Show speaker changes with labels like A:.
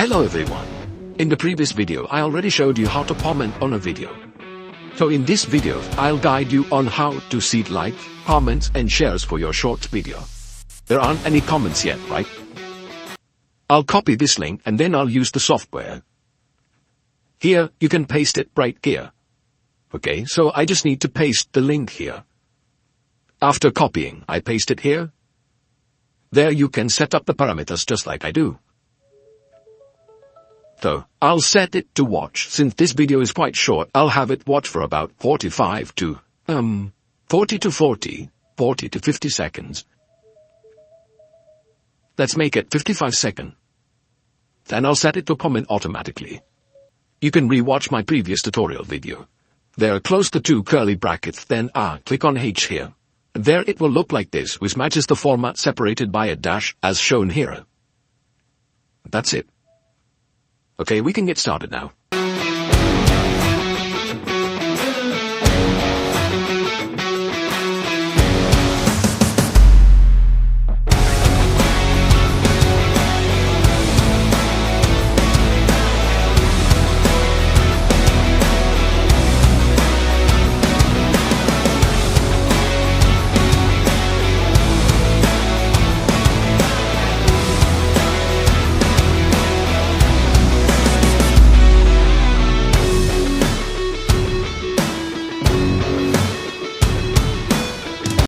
A: Hello everyone. In the previous video I already showed you how to comment on a video. So in this video I'll guide you on how to see likes, comments and shares for your short video. There aren't any comments yet, right? I'll copy this link and then I'll use the software. Here you can paste it right here. Okay, so I just need to paste the link here. After copying, I paste it here. There you can set up the parameters just like I do. So, I'll set it to watch. Since this video is quite short, I'll have it watch for about 40 to 50 seconds. Let's make it 55 seconds. Then I'll set it to comment automatically. You can rewatch my previous tutorial video. There close the two curly brackets, then click on H here. There it will look like this, which matches the format separated by a dash as shown here. That's it. Okay, we can get started now.